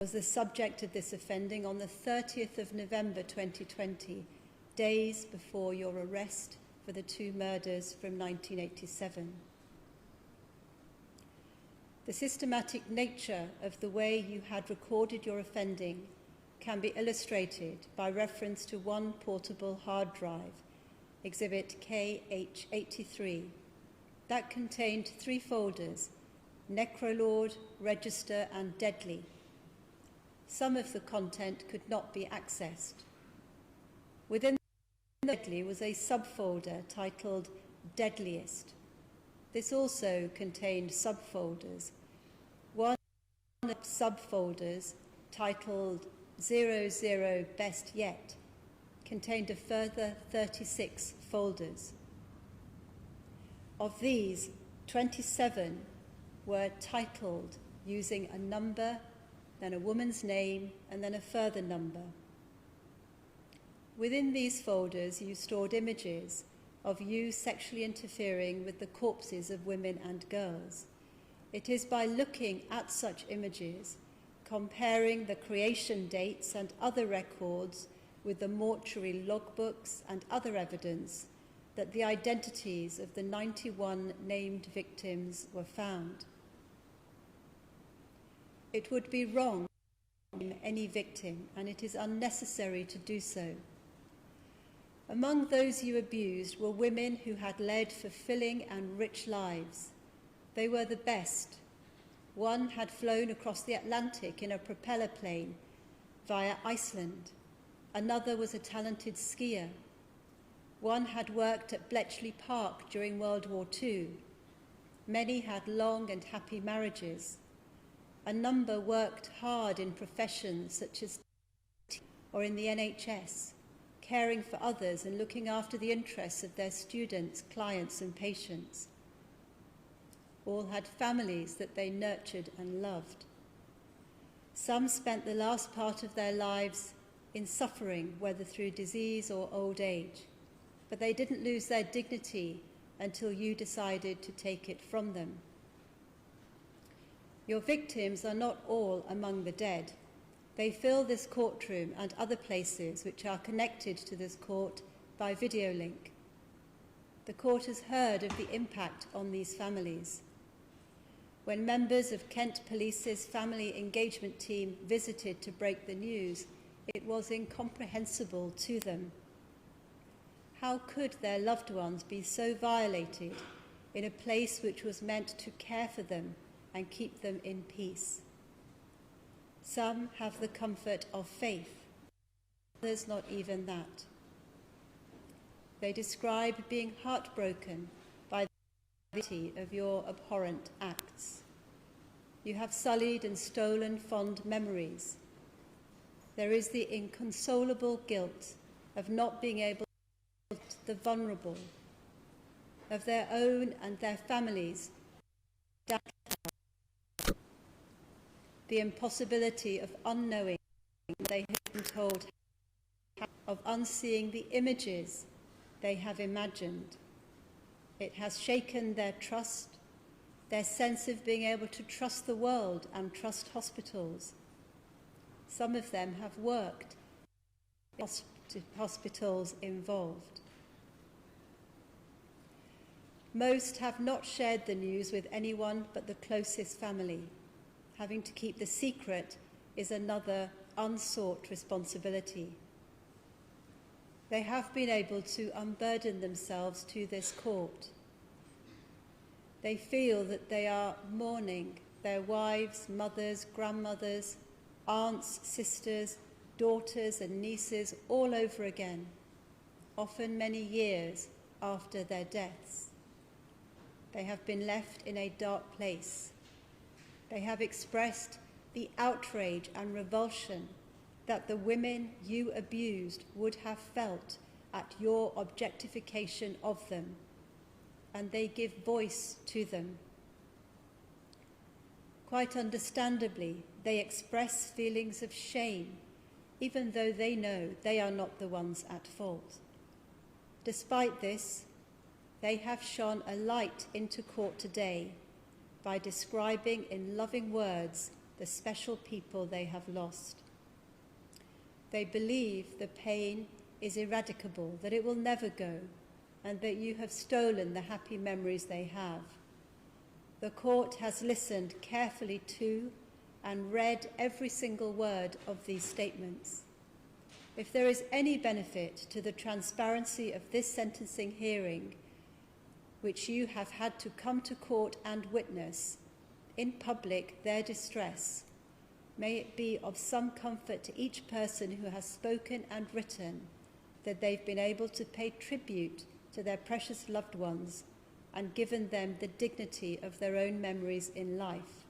was the subject of this offending on the 30th of November 2020, days before your arrest for the 2 murders from 1987. The systematic nature of the way you had recorded your offending can be illustrated by reference to one portable hard drive, Exhibit KH83, that contained 3 folders: Necrolord, Register and Deadly. Some of the content could not be accessed. Within Deadly was a subfolder titled Deadliest. This also contained subfolders. One of the subfolders, titled 00 Best Yet, contained a further 36 folders. Of these, 27 were titled using a number, then a woman's name, and then a further number. Within these folders, you stored images of you sexually interfering with the corpses of women and girls. It is by looking at such images, comparing the creation dates and other records with the mortuary logbooks and other evidence, that the identities of the 91 named victims were found. It would be wrong to name any victim, and it is unnecessary to do so. Among those you abused were women who had led fulfilling and rich lives. They were the best. One had flown across the Atlantic in a propeller plane via Iceland. Another was a talented skier. One had worked at Bletchley Park during World War II. Many had long and happy marriages. A number worked hard in professions such as or in the NHS, caring for others and looking after the interests of their students, clients and patients. All had families that they nurtured and loved. Some spent the last part of their lives in suffering, whether through disease or old age, but they didn't lose their dignity until you decided to take it from them. Your victims are not all among the dead. They fill this courtroom and other places which are connected to this court by video link. The court has heard of the impact on these families. When members of Kent Police's family engagement team visited to break the news, it was incomprehensible to them. How could their loved ones be so violated in a place which was meant to care for them and keep them in peace? Some have the comfort of faith, others not even that. They describe being heartbroken by the severity of your abhorrent acts. You have sullied and stolen fond memories. There is the inconsolable guilt of not being able to help the vulnerable, of their own and their families, the impossibility of unknowing what they have been told, of unseeing the images they have imagined. It has shaken their trust, their sense of being able to trust the world and trust hospitals. Some of them have worked in hospitals involved. Most have not shared the news with anyone but the closest family. Having to keep the secret is another unsought responsibility. They have been able to unburden themselves to this court. They feel that they are mourning their wives, mothers, grandmothers, aunts, sisters, daughters and nieces all over again, often many years after their deaths. They have been left in a dark place. They have expressed the outrage and revulsion that the women you abused would have felt at your objectification of them, and they give voice to them. Quite understandably, they express feelings of shame, even though they know they are not the ones at fault. Despite this, they have shone a light into court today by describing in loving words the special people they have lost. They believe the pain is ineradicable, that it will never go, and that you have stolen the happy memories they have. The court has listened carefully to and read every single word of these statements. If there is any benefit to the transparency of this sentencing hearing, which you have had to come to court and witness in public their distress, may it be of some comfort to each person who has spoken and written that they've been able to pay tribute to their precious loved ones and given them the dignity of their own memories in life.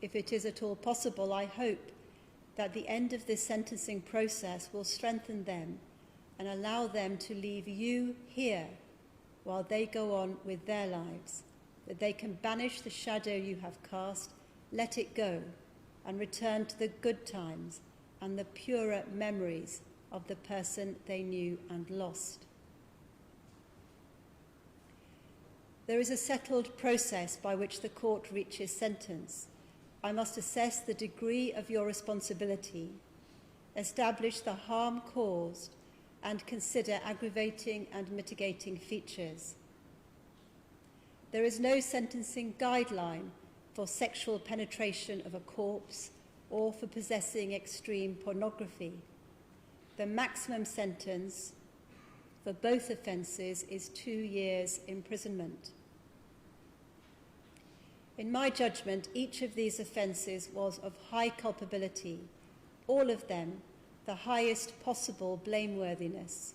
If it is at all possible, I hope that the end of this sentencing process will strengthen them and allow them to leave you here while they go on with their lives, that they can banish the shadow you have cast, let it go, and return to the good times and the purer memories of the person they knew and lost. There is a settled process by which the court reaches sentence. I must assess the degree of your responsibility, establish the harm caused, and consider aggravating and mitigating features. There is no sentencing guideline for sexual penetration of a corpse or for possessing extreme pornography. The maximum sentence for both offences is 2 years imprisonment. In my judgment, each of these offences was of high culpability, all of them the highest possible blameworthiness.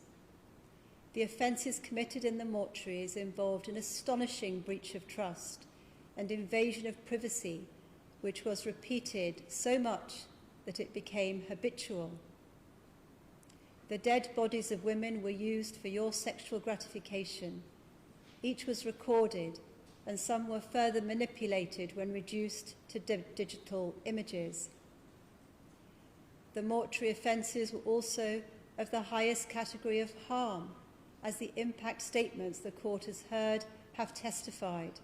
The offences committed in the mortuaries involved an astonishing breach of trust and invasion of privacy, which was repeated so much that it became habitual. The dead bodies of women were used for your sexual gratification. Each was recorded, and some were further manipulated when reduced to digital images. The mortuary offences were also of the highest category of harm, as the impact statements the court has heard have testified.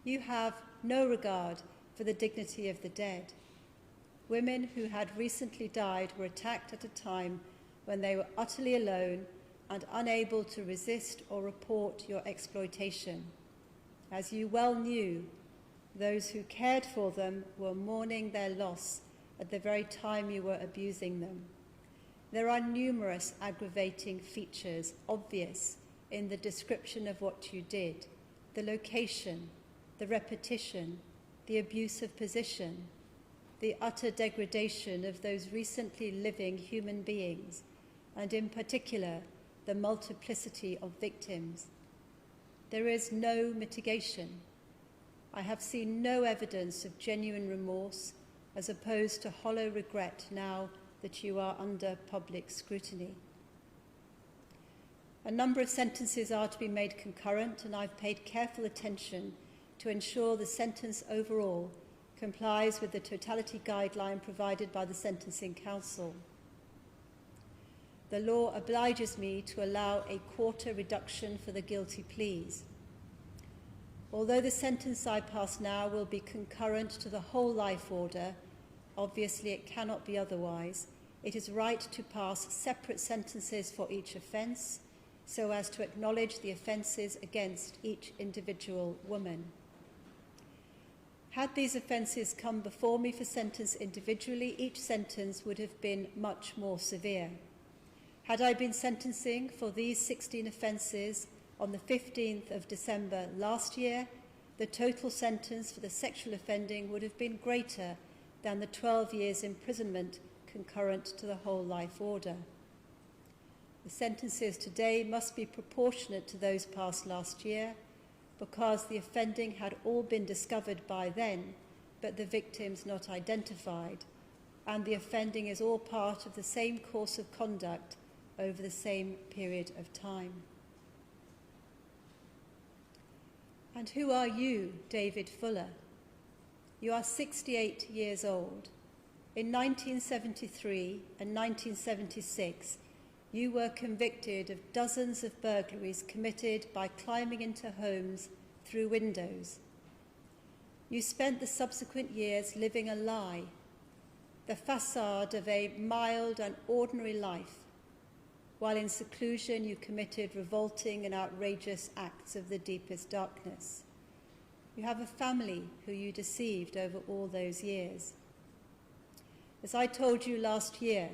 You have no regard for the dignity of the dead. Women who had recently died were attacked at a time when they were utterly alone and unable to resist or report your exploitation. As you well knew, those who cared for them were mourning their loss at the very time you were abusing them. There are numerous aggravating features obvious in the description of what you did: the location, the repetition, the abusive position, the utter degradation of those recently living human beings, and in particular, the multiplicity of victims. There is no mitigation. I have seen no evidence of genuine remorse, as opposed to hollow regret now that you are under public scrutiny. A number of sentences are to be made concurrent, and I've paid careful attention to ensure the sentence overall complies with the totality guideline provided by the Sentencing Council. The law obliges me to allow a quarter reduction for the guilty pleas. Although the sentence I pass now will be concurrent to the whole life order, obviously it cannot be otherwise, it is right to pass separate sentences for each offence so as to acknowledge the offences against each individual woman. Had these offences come before me for sentence individually, each sentence would have been much more severe. Had I been sentencing for these 16 offences on the 15th of December last year, the total sentence for the sexual offending would have been greater than the 12 years imprisonment concurrent to the whole life order. The sentences today must be proportionate to those passed last year, because the offending had all been discovered by then, but the victims not identified, and the offending is all part of the same course of conduct over the same period of time. And who are you, David Fuller? You are 68 years old. In 1973 and 1976, you were convicted of dozens of burglaries committed by climbing into homes through windows. You spent the subsequent years living a lie, the facade of a mild and ordinary life, while in seclusion you committed revolting and outrageous acts of the deepest darkness. You have a family who you deceived over all those years. As I told you last year,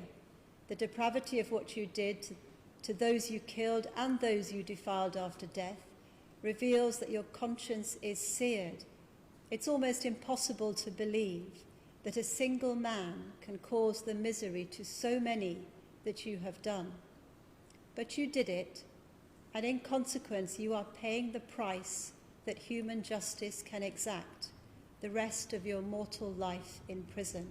the depravity of what you did to those you killed and those you defiled after death reveals that your conscience is seared. It's almost impossible to believe that a single man can cause the misery to so many that you have done. But you did it, and in consequence you are paying the price that human justice can exact, the rest of your mortal life in prison.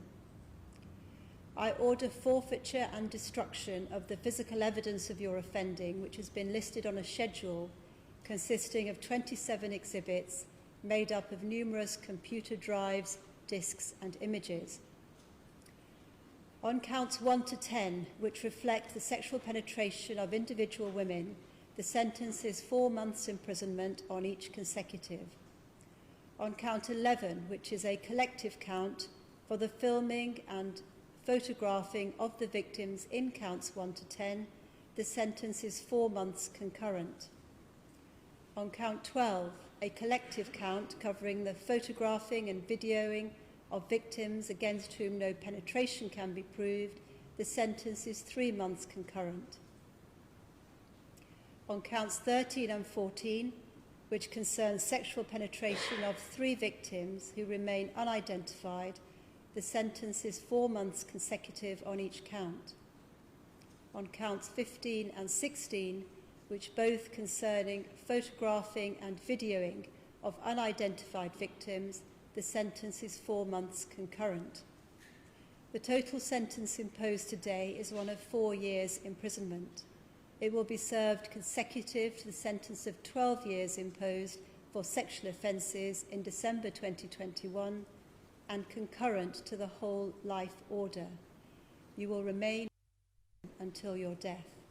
I order forfeiture and destruction of the physical evidence of your offending, which has been listed on a schedule consisting of 27 exhibits made up of numerous computer drives, discs and images. On counts 1 to 10, which reflect the sexual penetration of individual women, the sentence is 4 months imprisonment on each consecutive. On count 11, which is a collective count for the filming and photographing of the victims in counts 1 to 10, the sentence is 4 months concurrent. On count 12, a collective count covering the photographing and videoing of victims against whom no penetration can be proved, the sentence is 3 months concurrent. On counts 13 and 14, which concern sexual penetration of 3 victims who remain unidentified, the sentence is 4 months consecutive on each count. On counts 15 and 16, which both concerning photographing and videoing of unidentified victims, the sentence is 4 months concurrent. The total sentence imposed today is one of 4 years imprisonment. It will be served consecutive to the sentence of 12 years imposed for sexual offences in December 2021 and concurrent to the whole life order. You will remain until your death.